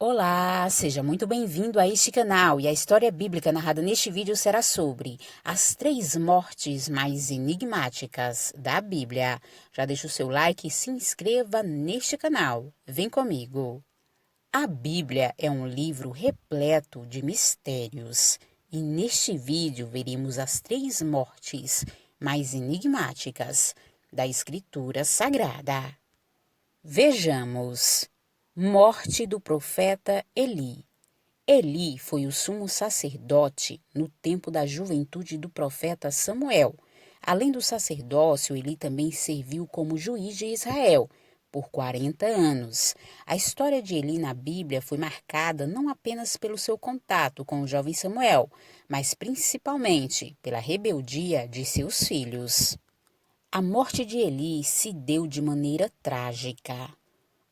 Olá, seja muito bem-vindo a este canal e a história bíblica narrada neste vídeo será sobre as 3 mortes mais enigmáticas da Bíblia. Já deixa o seu like e se inscreva neste canal. Vem comigo! A Bíblia é um livro repleto de mistérios e neste vídeo veremos as 3 mortes mais enigmáticas da Escritura Sagrada. Vejamos. Morte do profeta Eli. Eli foi o sumo sacerdote no tempo da juventude do profeta Samuel. Além do sacerdócio, Eli também serviu como juiz de Israel por 40 anos. A história de Eli na Bíblia foi marcada não apenas pelo seu contato com o jovem Samuel, mas principalmente pela rebeldia de seus filhos. A morte de Eli se deu de maneira trágica.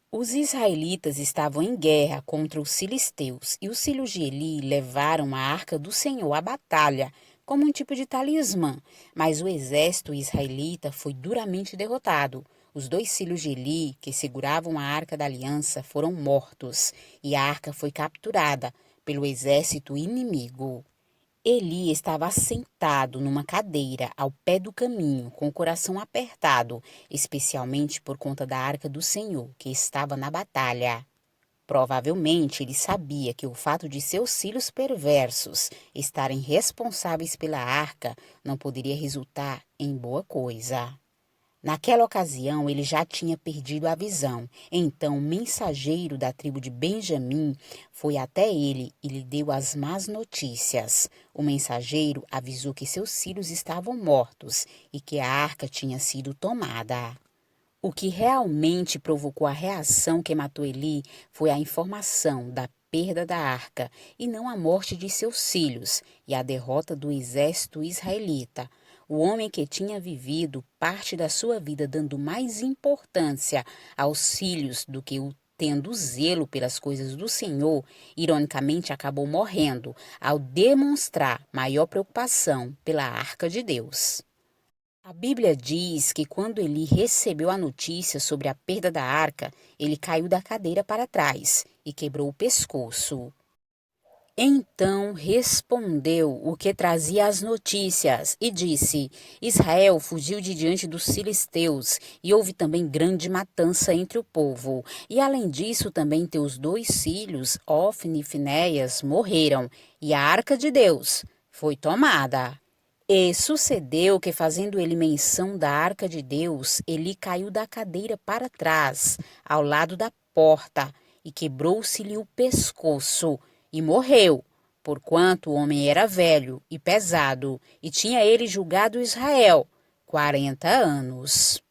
Os israelitas estavam em guerra contra os filisteus e os filhos de Eli levaram a arca do Senhor à batalha como um tipo de talismã, mas o exército israelita foi duramente derrotado. Os 2 filhos de Eli, que seguravam a arca da aliança, foram mortos e a arca foi capturada pelo exército inimigo. Eli estava sentado numa cadeira ao pé do caminho, com o coração apertado, especialmente por conta da arca do Senhor, que estava na batalha. Provavelmente ele sabia que o fato de seus filhos perversos estarem responsáveis pela arca não poderia resultar em boa coisa. Naquela ocasião, ele já tinha perdido a visão. Então, o mensageiro da tribo de Benjamim foi até ele e lhe deu as más notícias. O mensageiro avisou que seus filhos estavam mortos e que a arca tinha sido tomada. O que realmente provocou a reação que matou Eli foi a informação da perda da arca e não a morte de seus filhos e a derrota do exército israelita. O homem que tinha vivido parte da sua vida dando mais importância aos filhos do que tendo zelo pelas coisas do Senhor, ironicamente acabou morrendo ao demonstrar maior preocupação pela arca de Deus. A Bíblia diz que quando Eli recebeu a notícia sobre a perda da arca, ele caiu da cadeira para trás e quebrou o pescoço. Então respondeu o que trazia as notícias e disse: Israel fugiu de diante dos filisteus e houve também grande matança entre o povo. E além disso também teus 2 filhos, Ofni e Finéias, morreram e a arca de Deus foi tomada. E sucedeu que, fazendo ele menção da arca de Deus, Eli caiu da cadeira para trás, ao lado da porta, e quebrou-se-lhe o pescoço, e morreu, porquanto o homem era velho e pesado, e tinha ele julgado Israel 40 anos.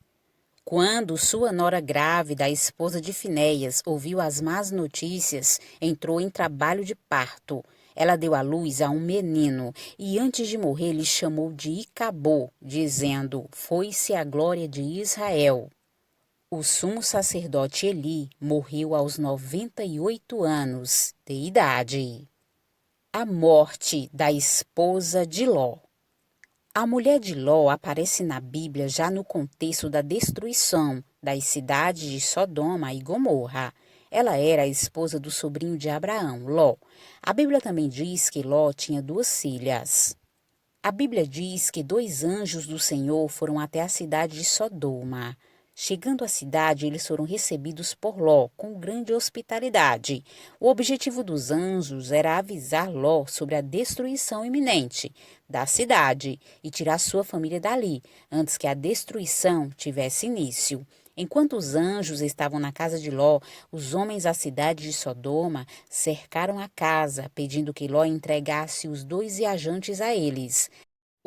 Quando sua nora grávida, a esposa de Finéias, ouviu as más notícias, entrou em trabalho de parto. Ela deu à luz a um menino e antes de morrer lhe chamou de Icabô, dizendo: Foi-se a glória de Israel. O sumo sacerdote Eli morreu aos 98 anos de idade. A morte da esposa de Ló. A mulher de Ló aparece na Bíblia já no contexto da destruição das cidades de Sodoma e Gomorra. Ela era a esposa do sobrinho de Abraão, Ló. A Bíblia também diz que Ló tinha 2 filhas. A Bíblia diz que 2 anjos do Senhor foram até a cidade de Sodoma. Chegando à cidade, eles foram recebidos por Ló com grande hospitalidade. O objetivo dos anjos era avisar Ló sobre a destruição iminente da cidade e tirar sua família dali, antes que a destruição tivesse início. Enquanto os anjos estavam na casa de Ló, os homens da cidade de Sodoma cercaram a casa, pedindo que Ló entregasse os 2 viajantes a eles.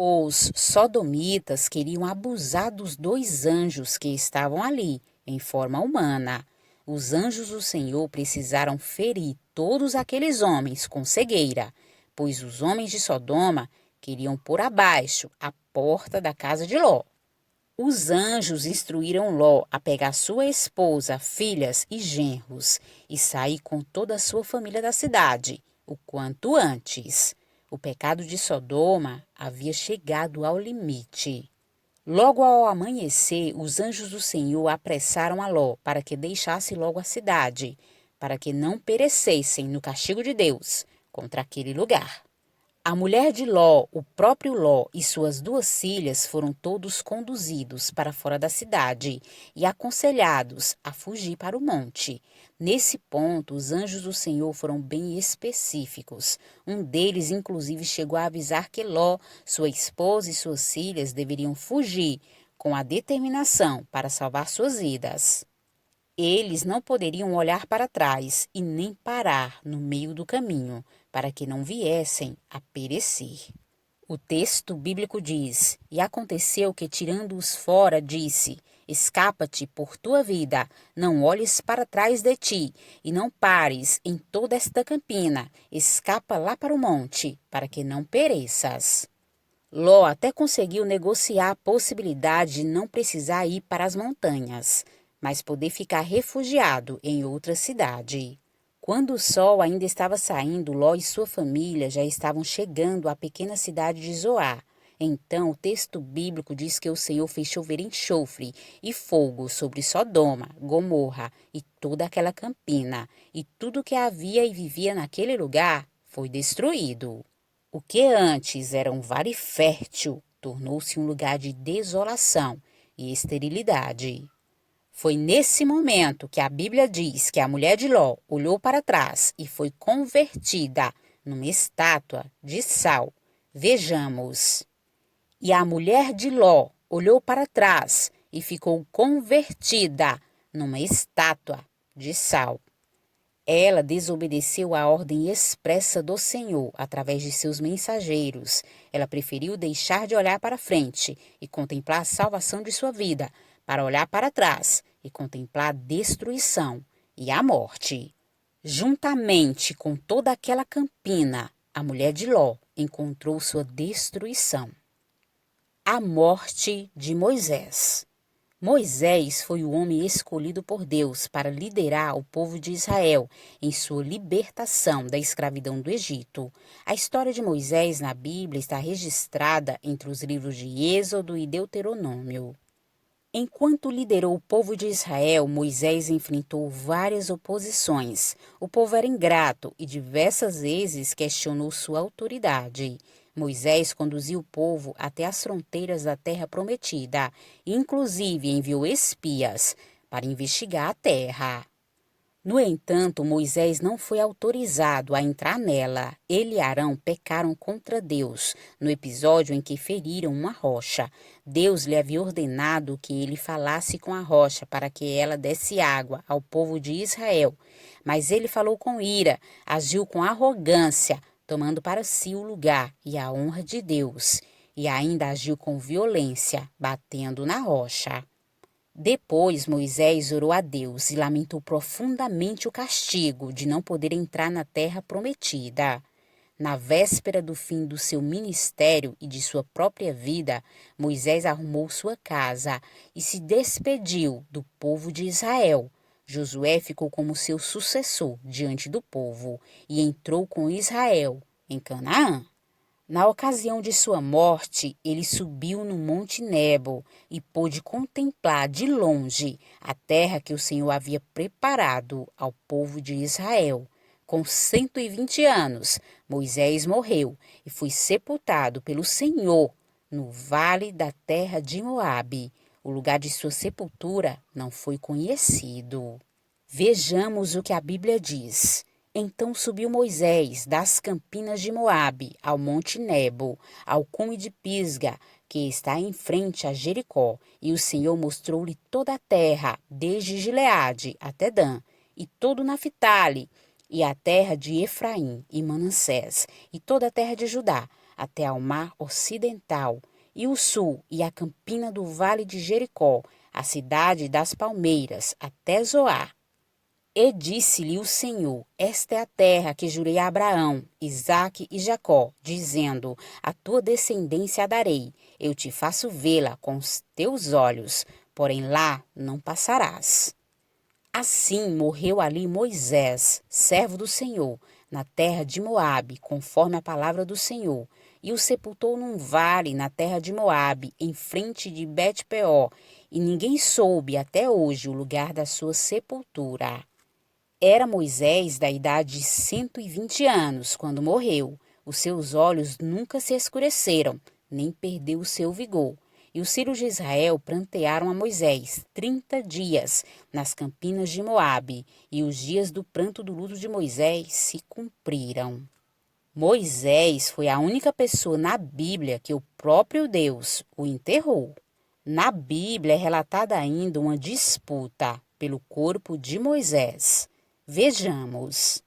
Os sodomitas queriam abusar dos 2 anjos que estavam ali, em forma humana. Os anjos do Senhor precisaram ferir todos aqueles homens com cegueira, pois os homens de Sodoma queriam pôr abaixo a porta da casa de Ló. Os anjos instruíram Ló a pegar sua esposa, filhas e genros e sair com toda a sua família da cidade, o quanto antes. O pecado de Sodoma havia chegado ao limite. Logo ao amanhecer, os anjos do Senhor apressaram a Ló para que deixasse logo a cidade. para que não perecessem no castigo de Deus contra aquele lugar. A mulher de Ló, o próprio Ló e suas 2 filhas foram todos conduzidos para fora da cidade e aconselhados a fugir para o monte. Nesse ponto, os anjos do Senhor foram bem específicos. Um deles, inclusive, chegou a avisar que Ló, sua esposa e suas filhas deveriam fugir com a determinação para salvar suas vidas. Eles não poderiam olhar para trás e nem parar no meio do caminho, para que não viessem a perecer. O texto bíblico diz: E aconteceu que, tirando-os fora, disse: Escapa-te por tua vida, não olhes para trás de ti, e não pares em toda esta campina, escapa lá para o monte, para que não pereças. Ló até conseguiu negociar a possibilidade de não precisar ir para as montanhas, mas poder ficar refugiado em outra cidade. Quando o sol ainda estava saindo, Ló e sua família já estavam chegando à pequena cidade de Zoar. Então, o texto bíblico diz que o Senhor fez chover enxofre e fogo sobre Sodoma, Gomorra e toda aquela campina, e tudo que havia e vivia naquele lugar foi destruído. O que antes era um vale fértil tornou-se um lugar de desolação e esterilidade. Foi nesse momento que a Bíblia diz que a mulher de Ló olhou para trás e foi convertida numa estátua de sal. Vejamos. E a mulher de Ló olhou para trás e ficou convertida numa estátua de sal. Ela desobedeceu à ordem expressa do Senhor através de seus mensageiros. Ela preferiu deixar de olhar para frente e contemplar a salvação de sua vida, para olhar para trás e contemplar a destruição e a morte. Juntamente com toda aquela campina, a mulher de Ló encontrou sua destruição. A morte de Moisés. Moisés foi o homem escolhido por Deus para liderar o povo de Israel em sua libertação da escravidão do Egito. A história de Moisés na Bíblia está registrada entre os livros de Êxodo e Deuteronômio. Enquanto liderou o povo de Israel, Moisés enfrentou várias oposições. O povo era ingrato e diversas vezes questionou sua autoridade. Moisés conduziu o povo até as fronteiras da terra prometida e, inclusive, enviou espias para investigar a terra. No entanto, Moisés não foi autorizado a entrar nela. Ele e Arão pecaram contra Deus no episódio em que feriram uma rocha. Deus lhe havia ordenado que ele falasse com a rocha para que ela desse água ao povo de Israel. Mas ele falou com ira, agiu com arrogância, tomando para si o lugar e a honra de Deus, e ainda agiu com violência, batendo na rocha. Depois Moisés orou a Deus e lamentou profundamente o castigo de não poder entrar na terra prometida. Na véspera do fim do seu ministério e de sua própria vida, Moisés arrumou sua casa e se despediu do povo de Israel. Josué ficou como seu sucessor diante do povo e entrou com Israel em Canaã. Na ocasião de sua morte, ele subiu no Monte Nebo e pôde contemplar de longe a terra que o Senhor havia preparado ao povo de Israel. Com 120 anos, Moisés morreu e foi sepultado pelo Senhor no vale da terra de Moabe. O lugar de sua sepultura não foi conhecido. Vejamos o que a Bíblia diz. Então subiu Moisés das campinas de Moabe ao monte Nebo, ao cume de Pisga, que está em frente a Jericó, e o Senhor mostrou-lhe toda a terra, desde Gileade até Dan, e todo Naphtali, e a terra de Efraim e Manassés, e toda a terra de Judá, até ao mar ocidental, e o sul, e a campina do vale de Jericó, a cidade das palmeiras, até Zoar. E disse-lhe o Senhor: Esta é a terra que jurei a Abraão, Isaque e Jacó, dizendo: A tua descendência a darei. Eu te faço vê-la com os teus olhos, porém lá não passarás. Assim morreu ali Moisés, servo do Senhor, na terra de Moabe, conforme a palavra do Senhor, e o sepultou num vale na terra de Moabe, em frente de Bet-peor, e ninguém soube até hoje o lugar da sua sepultura. Era Moisés da idade de 120 anos quando morreu. Os seus olhos nunca se escureceram, nem perdeu o seu vigor. E os filhos de Israel prantearam a Moisés 30 dias nas campinas de Moabe, e os dias do pranto do luto de Moisés se cumpriram. Moisés foi a única pessoa na Bíblia que o próprio Deus o enterrou. Na Bíblia é relatada ainda uma disputa pelo corpo de Moisés. Vejamos.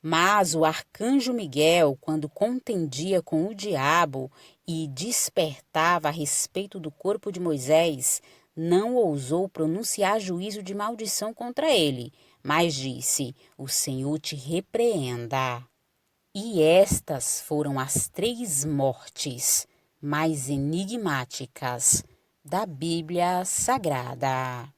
Mas o arcanjo Miguel, quando contendia com o diabo e despertava a respeito do corpo de Moisés, não ousou pronunciar juízo de maldição contra ele, mas disse: O Senhor te repreenda. E estas foram as 3 mortes mais enigmáticas da Bíblia Sagrada.